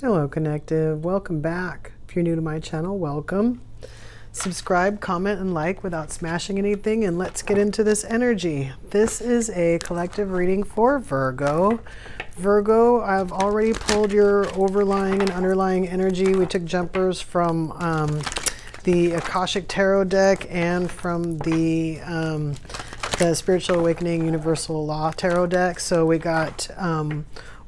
Hello, Connective. Welcome back. If you're new to my channel, welcome. Subscribe, comment, and like without smashing anything, and let's get into this energy. This is a collective reading for Virgo. Virgo, I've already pulled your overlying and underlying energy. We took jumpers from the Akashic Tarot deck and from the Spiritual Awakening Universal Law Tarot deck. So we got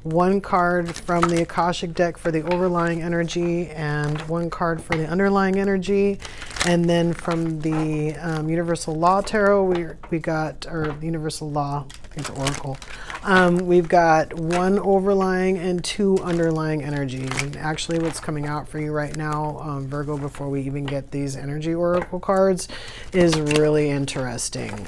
one card from the Akashic deck for the overlying energy and one card for the underlying energy. And then from the Universal Law Tarot, we got, or the Universal Law, I think it's Oracle, we've got one overlying and two underlying energies. And actually what's coming out for you right now, Virgo, before we even get these energy oracle cards, is really interesting.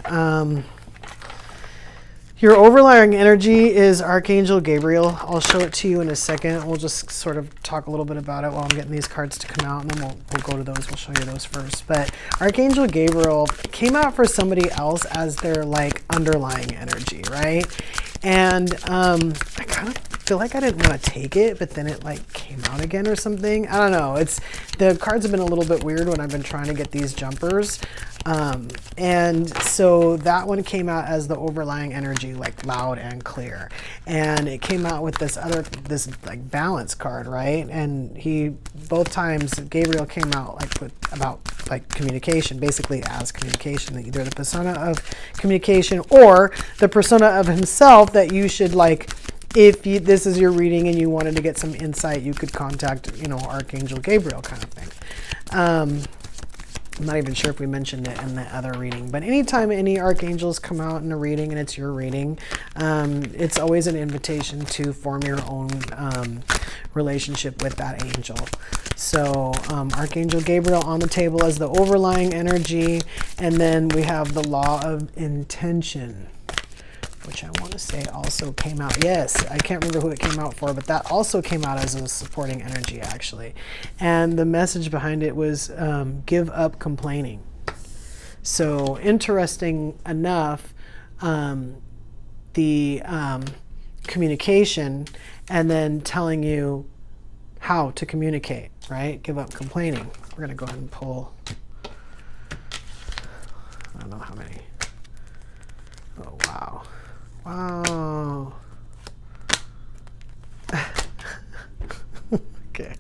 Your overlying energy is Archangel Gabriel. I'll show it to you in a second. We'll just sort of talk a little bit about it while I'm getting these cards to come out, and then we'll go to those. We'll show you those first. But Archangel Gabriel came out for somebody else as their like underlying energy, right? And I kind of feel like I didn't want to take it, but then it like came out again or something. I don't know. The cards have been a little bit weird when I've been trying to get these jumpers. And so that one came out as the overlying energy, like loud and clear. And it came out with this like balance card, right? And both times Gabriel came out like about like communication, basically as communication, either the persona of communication or the persona of himself that you should like, if this is your reading and you wanted to get some insight, you could contact, Archangel Gabriel kind of thing. I'm not even sure if we mentioned it in the other reading, but anytime any archangels come out in a reading and it's your reading, it's always an invitation to form your own relationship with that angel. So Archangel Gabriel on the table as the overlying energy, and then we have the law of intention, which I want to say also came out. Yes, I can't remember who it came out for, but that also came out as a supporting energy, actually. And the message behind it was give up complaining. So interesting enough, the communication and then telling you how to communicate, right? Give up complaining. We're going to go ahead and pull, I don't know how many. Oh, wow. Wow. Okay.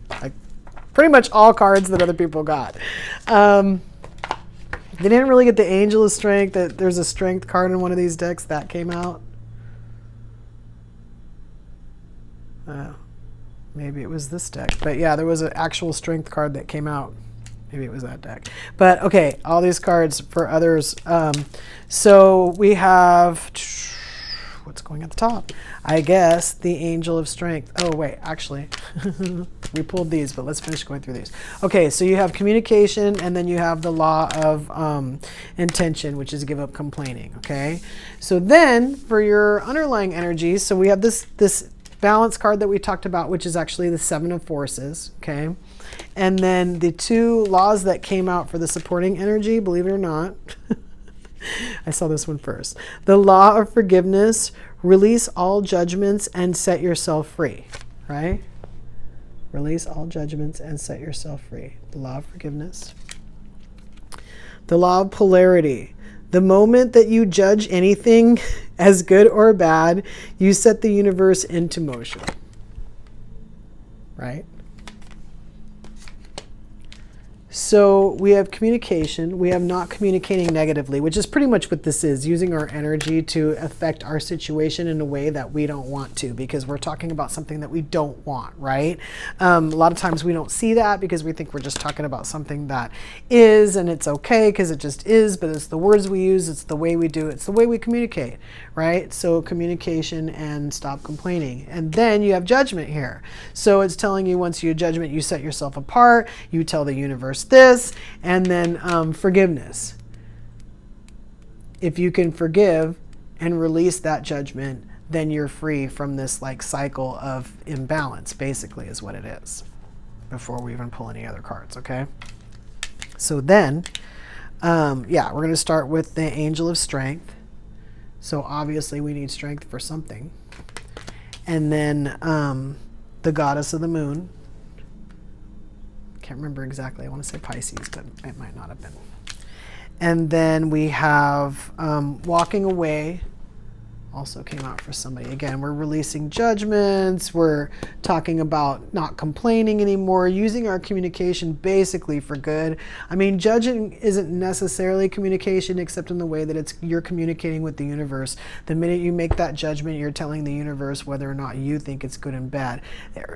Pretty much all cards that other people got. They didn't really get the Angel of Strength. There's a Strength card in one of these decks that came out. Maybe it was this deck. But yeah, there was an actual Strength card that came out. Maybe it was that deck. But okay, all these cards for others. So we have... what's going at the top? I guess the Angel of Strength. Oh, wait, actually, we pulled these, but let's finish going through these. Okay, so you have communication, and then you have the law of intention, which is give up complaining, okay? So then, for your underlying energies, so we have this balance card that we talked about, which is actually the Seven of Forces, okay? And then the two laws that came out for the supporting energy, believe it or not, I saw this one first. The law of forgiveness, release all judgments and set yourself free, right? Release all judgments and set yourself free. The law of forgiveness. The law of polarity. The moment that you judge anything as good or bad, you set the universe into motion, right? So we have communication, we have not communicating negatively, which is pretty much what this is, using our energy to affect our situation in a way that we don't want to, because we're talking about something that we don't want, right? A lot of times we don't see that because we think we're just talking about something that is, and it's okay because it just is, but it's the words we use, it's the way we do, it's the way we communicate, right? So communication and stop complaining. And then you have judgment here. So it's telling you once you have judgment, you set yourself apart, you tell the universe this, and then forgiveness. If you can forgive and release that judgment, then you're free from this like cycle of imbalance, basically is what it is, before we even pull any other cards, okay? So then, yeah, we're going to start with the Angel of Strength. So obviously we need strength for something. And then the goddess of the moon. Can't remember exactly. I want to say Pisces, but it might not have been. And then we have walking away. Also came out for somebody. Again, we're releasing judgments. We're talking about not complaining anymore, using our communication basically for good. I mean, judging isn't necessarily communication, except in the way that you're communicating with the universe. The minute you make that judgment, you're telling the universe whether or not you think it's good and bad,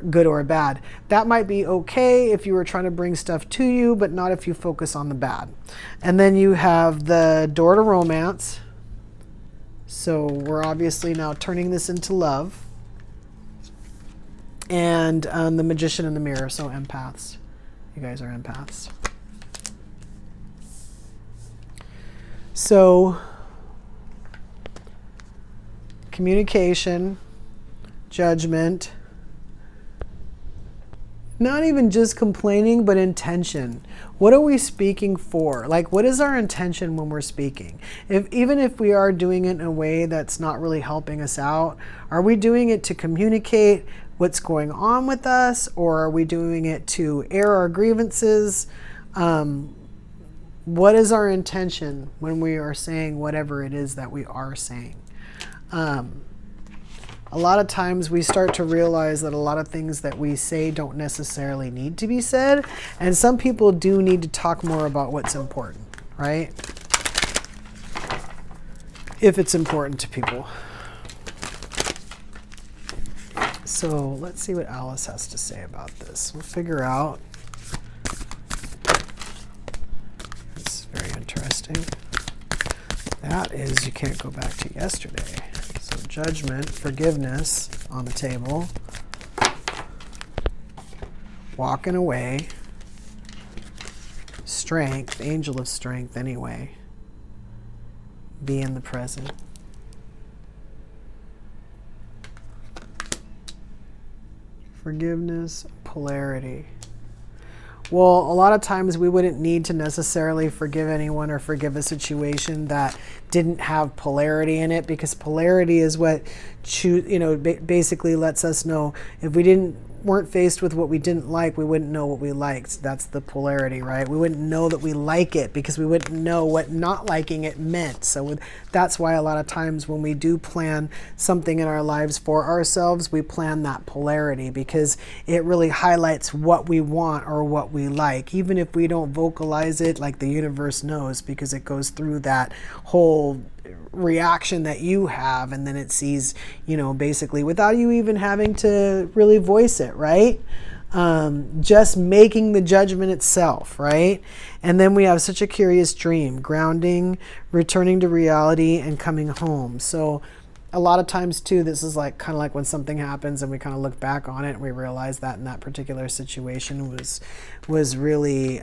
good or bad. That might be okay if you were trying to bring stuff to you, but not if you focus on the bad. And then you have the door to romance. So we're obviously now turning this into love. And the magician in the mirror, so empaths. You guys are empaths. So communication, judgment, not even just complaining, but intention. What are we speaking for? Like, what is our intention when we're speaking? Even if we are doing it in a way that's not really helping us out, are we doing it to communicate what's going on with us, or are we doing it to air our grievances? What is our intention when we are saying whatever it is that we are saying? A lot of times we start to realize that a lot of things that we say don't necessarily need to be said. And some people do need to talk more about what's important, right? If it's important to people. So let's see what Alice has to say about this. We'll figure out. It's very interesting. That is, you can't go back to yesterday. So judgment, forgiveness on the table. Walking away. Strength, angel of strength anyway. Be in the present. Forgiveness, polarity. Well, a lot of times we wouldn't need to necessarily forgive anyone or forgive a situation that didn't have polarity in it, because polarity is what basically lets us know if we weren't faced with what we didn't like, we wouldn't know what we liked. That's the polarity, right? We wouldn't know that we like it because we wouldn't know what not liking it meant. So that's why a lot of times when we do plan something in our lives for ourselves, we plan that polarity because it really highlights what we want or what we like. Even if we don't vocalize it, like the universe knows, because it goes through that whole reaction that you have, and then it sees, basically without you even having to really voice it, right? Just making the judgment itself, right? And then we have such a curious dream, grounding, returning to reality, and coming home. So a lot of times too, this is like kind of like when something happens and we kind of look back on it and we realize that in that particular situation was really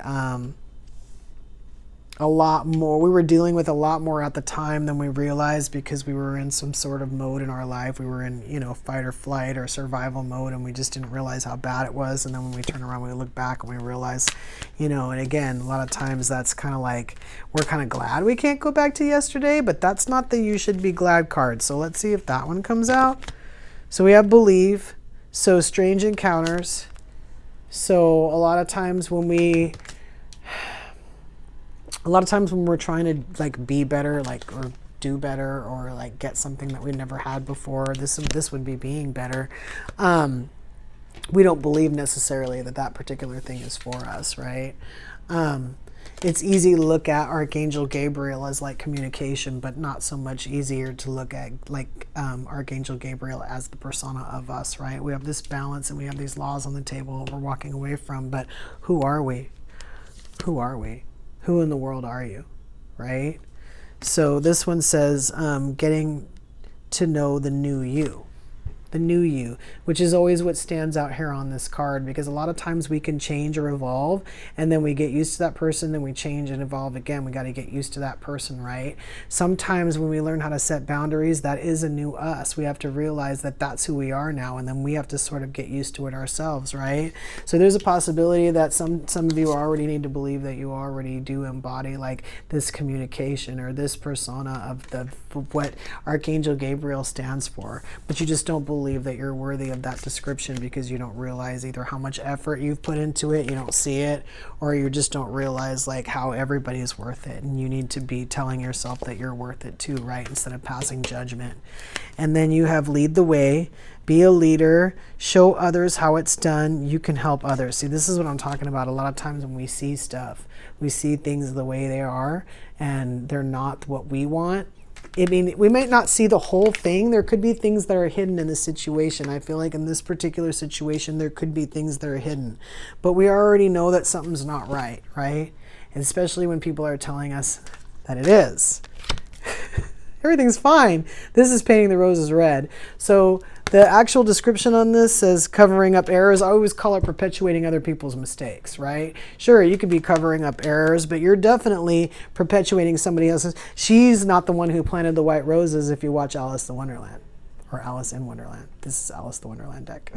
a lot more. We were dealing with a lot more at the time than we realized, because we were in some sort of mode in our life. We were in, fight or flight or survival mode, and we just didn't realize how bad it was. And then when we turn around, we look back and we realize, and again, a lot of times that's kind of like, we're kind of glad we can't go back to yesterday, but that's not the you should be glad card. So let's see if that one comes out. So we have believe. So strange encounters. So a lot of times when we're trying to like be better, like, or do better, or like get something that we've never had before, this would be being better. We don't believe necessarily that particular thing is for us, right? It's easy to look at Archangel Gabriel as like communication, but not so much easier to look at like Archangel Gabriel as the persona of us, right? We have this balance and we have these laws on the table we're walking away from, but who are we? Who are we? Who in the world are you, right? So this one says getting to know the new you. The new you, which is always what stands out here on this card, because a lot of times we can change or evolve, and then we get used to that person, then we change and evolve again. We got to get used to that person, right? Sometimes when we learn how to set boundaries, that is a new us. We have to realize that that's who we are now, and then we have to sort of get used to it ourselves, right? So there's a possibility that some of you already need to believe that you already do embody like this communication or this persona of what Archangel Gabriel stands for, but you just don't believe believe that you're worthy of that description because you don't realize either how much effort you've put into it, you don't see it, or you just don't realize like how everybody's worth it. And you need to be telling yourself that you're worth it too, right? Instead of passing judgment. And then you have lead the way, be a leader, show others how it's done, you can help others. See, this is what I'm talking about. A lot of times when we see stuff, we see things the way they are and they're not what we want. I mean, we might not see the whole thing. There could be things that are hidden in the situation. I feel like in this particular situation, there could be things that are hidden. But we already know that something's not right, right? And especially when people are telling us that it is. Everything's fine. This is painting the roses red. So the actual description on this says covering up errors. I always call it perpetuating other people's mistakes, right? Sure, you could be covering up errors, but you're definitely perpetuating somebody else's. She's not the one who planted the white roses if you watch Alice in Wonderland. Or Alice in Wonderland. This is Alice the Wonderland deck.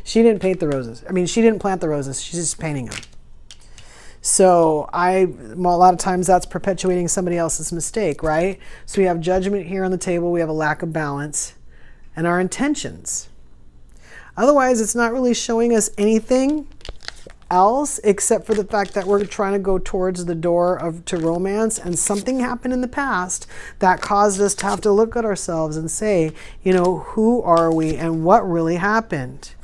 She didn't paint the roses. I mean, she didn't plant the roses. She's just painting them. So a lot of times that's perpetuating somebody else's mistake, right? So we have judgment here on the table. We have a lack of balance and our intentions. Otherwise, it's not really showing us anything else except for the fact that we're trying to go towards the door to romance, and something happened in the past that caused us to have to look at ourselves and say, you know, who are we and what really happened?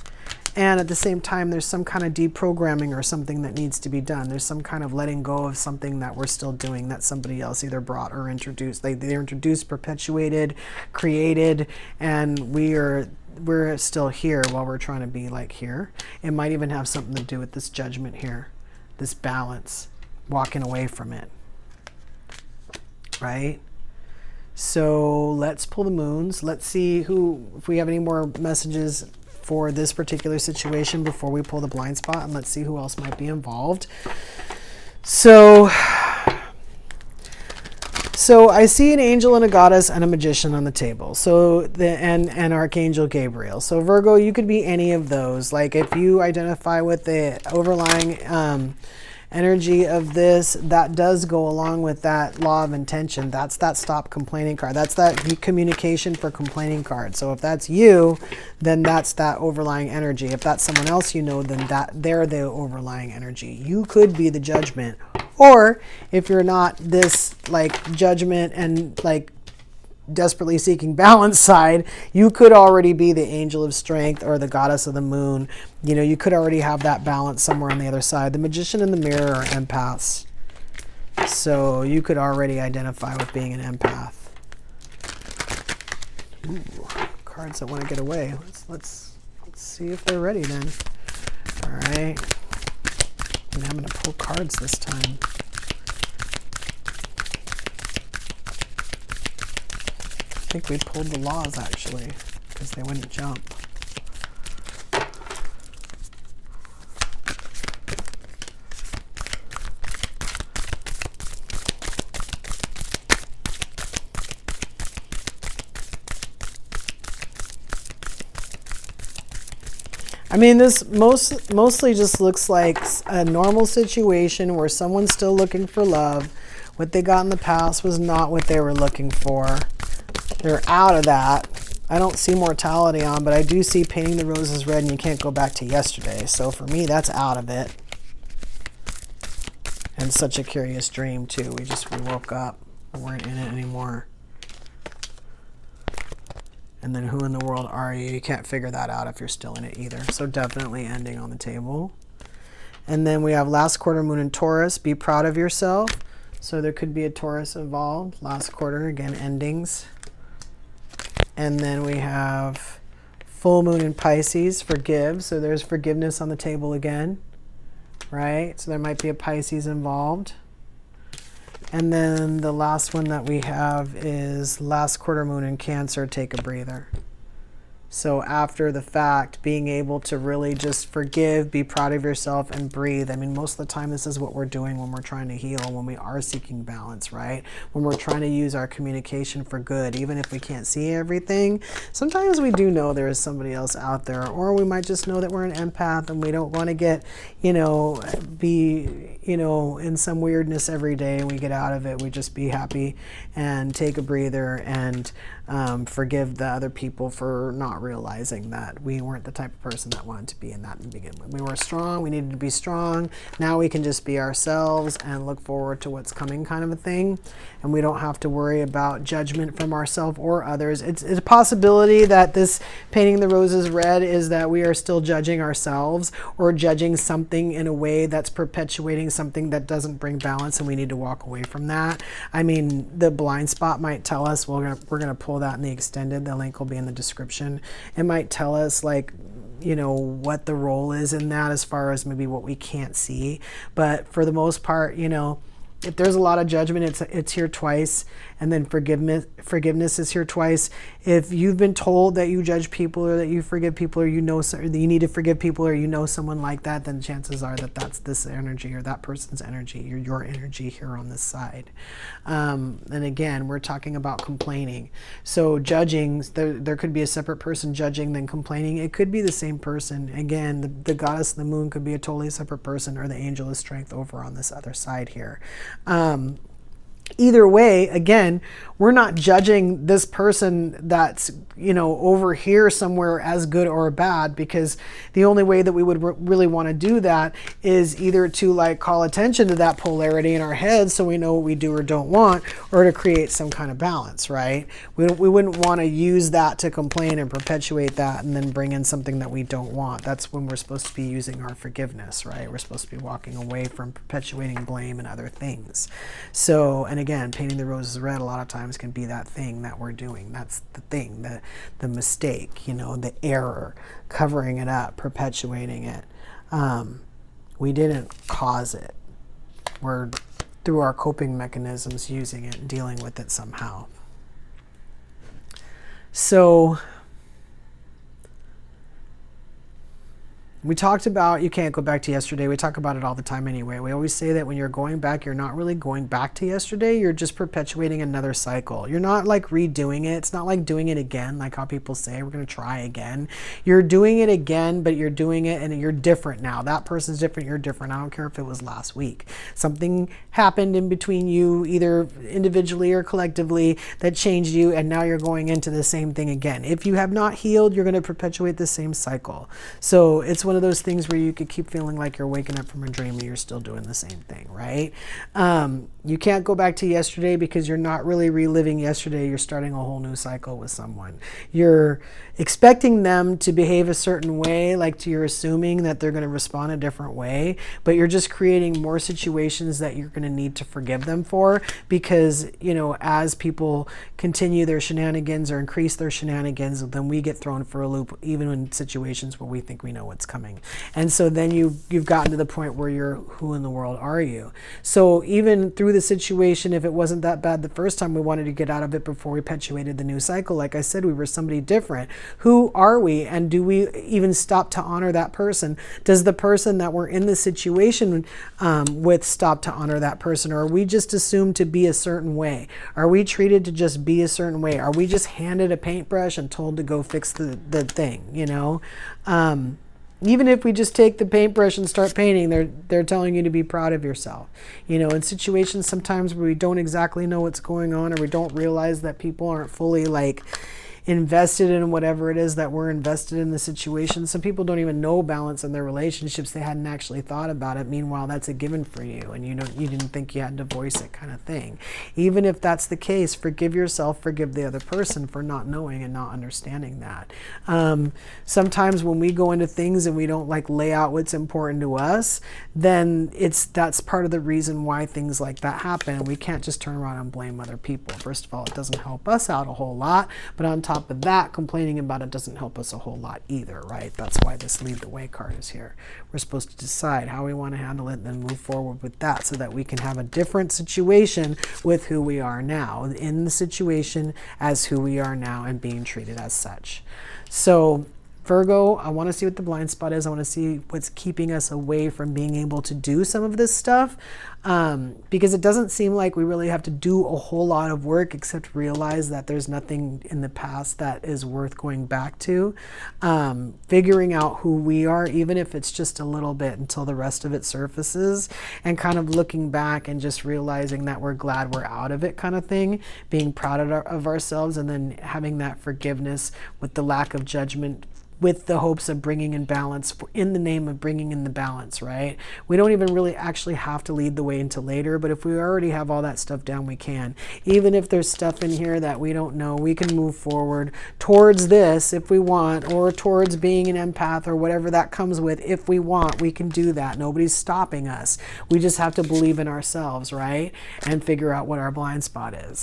And at the same time, there's some kind of deprogramming or something that needs to be done. There's some kind of letting go of something that we're still doing that somebody else either brought or introduced. They're introduced, perpetuated, created, and we're still here while we're trying to be like here. It might even have something to do with this judgment here, this balance, walking away from it, right? So let's pull the moons. Let's see if we have any more messages for this particular situation before we pull the blind spot, and let's see who else might be involved. So I see an angel and a goddess and a magician on the table. So and Archangel Gabriel. So Virgo, you could be any of those. Like if you identify with the overlying energy of this, that does go along with that law of intention. That's that stop complaining card. That's that communication for complaining card. So if that's you, then that's that overlying energy. If that's someone else you know, then they're the overlying energy. You could be the judgment. Or if you're not this like judgment and like desperately seeking balance side, you could already be the angel of strength or the goddess of the moon. You know, you could already have that balance somewhere on the other side. The magician and the mirror are empaths. So you could already identify with being an empath. Ooh, cards that want to get away. Let's see if they're ready then. All right. And I'm going to pull cards this time. I think we pulled the laws actually, because they wouldn't jump. I mean, this mostly just looks like a normal situation where someone's still looking for love. What they got in the past was not what they were looking for. They're out of that. I don't see mortality on, but I do see painting the roses red and you can't go back to yesterday. So for me, that's out of it. And such a curious dream too. We woke up. We weren't in it anymore. And then who in the world are you? You can't figure that out if you're still in it either. So definitely ending on the table. And then we have last quarter moon in Taurus. Be proud of yourself. So there could be a Taurus involved. Last quarter, again, endings. And then we have full moon in Pisces, forgive. So there's forgiveness on the table again, right? So there might be a Pisces involved. And then the last one that we have is last quarter moon in Cancer, take a breather. So after the fact, being able to really just forgive, be proud of yourself, and breathe. I mean, most of the time, this is what we're doing when we're trying to heal, when we are seeking balance, right? When we're trying to use our communication for good, even if we can't see everything. Sometimes we do know there is somebody else out there, or we might just know that we're an empath and we don't want to get, be, in some weirdness every day and we get out of it. We just be happy and take a breather and forgive the other people for not not realizing that we weren't the type of person that wanted to be in that to begin with. We were strong, we needed to be strong. Now we can just be ourselves and look forward to what's coming, kind of a thing. And we don't have to worry about judgment from ourselves or others. It's a possibility that this painting the roses red is that we are still judging ourselves or judging something in a way that's perpetuating something that doesn't bring balance, and we need to walk away from that. I mean, the blind spot might tell us, we're gonna pull that in the extended. The link will be in the description. It might tell us, like, you know, what the role is in that as far as maybe what we can't see. But for the most part, you know, if there's a lot of judgment, it's here twice, and then forgiveness is here twice. If you've been told that you judge people, or that you forgive people, or you know, or that you need to forgive people, or you know someone like that, then chances are that that's this energy or that person's energy, or your energy here on this side. And again, we're talking about complaining. So judging, there could be a separate person judging than complaining. It could be the same person. Again, the goddess of the moon could be a totally separate person, or the angel of strength over on this other side here. Either way, again, we're not judging this person that's, you know, over here somewhere as good or bad, because the only way that we would really want to do that is either to like call attention to that polarity in our head so we know what we do or don't want, or to create some kind of balance, right? We wouldn't want to use that to complain and perpetuate that and then bring in something that we don't want. That's when we're supposed to be using our forgiveness, right? We're supposed to be walking away from perpetuating blame and other things. So, and again, painting the roses red a lot of times can be that thing that we're doing. That's the thing, the mistake, you know, the error, covering it up, perpetuating it. We didn't cause it. We're, through our coping mechanisms, using it and dealing with it somehow. So we talked about, you can't go back to yesterday. We talk about it all the time anyway. We always say that when you're going back, you're not really going back to yesterday. You're just perpetuating another cycle. You're not like redoing it. It's not like doing it again, like how people say, we're going to try again. You're doing it again, but you're doing it and you're different now. That person's different. You're different. I don't care if it was last week. Something happened in between you, either individually or collectively, that changed you, and now you're going into the same thing again. If you have not healed, you're going to perpetuate the same cycle. So it's one of those things where you could keep feeling like you're waking up from a dream and you're still doing the same thing, right? You can't go back to yesterday because you're not really reliving yesterday. You're starting a whole new cycle with someone. You're expecting them to behave a certain way, like you're assuming that they're going to respond a different way, but you're just creating more situations that you're going to need to forgive them for, because, you know, as people continue their shenanigans or increase their shenanigans, then we get thrown for a loop, even in situations where we think we know what's coming. And so then you've gotten to the point where you're, who in the world are you? So even through the situation, if it wasn't that bad the first time, we wanted to get out of it before we perpetuated the new cycle. Like I said, we were somebody different. Who are we? And do we even stop to honor that person? Does the person that we're in the situation with stop to honor that person? Or are we just assumed to be a certain way? Are we treated to just be a certain way? Are we just handed a paintbrush and told to go fix the thing, you know? Even if we just take the paintbrush and start painting, they're telling you to be proud of yourself. You know, in situations sometimes where we don't exactly know what's going on, or we don't realize that people aren't fully like invested in whatever it is that we're invested in the situation. Some people don't even know balance in their relationships. They hadn't actually thought about it. Meanwhile, that's a given for you, and you didn't think you had to voice it, kind of thing. Even if that's the case, forgive yourself, forgive the other person for not knowing and not understanding that. Sometimes when we go into things and we don't like lay out what's important to us, then that's part of the reason why things like that happen. And we can't just turn around and blame other people. First of all, it doesn't help us out a whole lot, but on top of that, complaining about it doesn't help us a whole lot either, right? That's why this lead the way card is here. We're supposed to decide how we want to handle it and then move forward with that, so that we can have a different situation with who we are now, in the situation as who we are now, and being treated as such. So Virgo, I want to see what the blind spot is. I want to see what's keeping us away from being able to do some of this stuff. Because it doesn't seem like we really have to do a whole lot of work except realize that there's nothing in the past that is worth going back to. Figuring out who we are, even if it's just a little bit until the rest of it surfaces, and kind of looking back and just realizing that we're glad we're out of it kind of thing, being proud of ourselves, and then having that forgiveness with the lack of judgment, with the hopes of bringing in balance, in the name of bringing in the balance, right? We don't even really actually have to lead the way into later, but if we already have all that stuff down, we can. Even if there's stuff in here that we don't know, we can move forward towards this if we want, or towards being an empath or whatever that comes with. If we want, we can do that. Nobody's stopping us. We just have to believe in ourselves, right? And figure out what our blind spot is.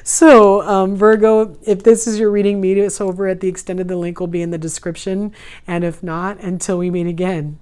So Virgo, if this is your reading, meet us over at the extended. The link will be in the description, and if not, until we meet again.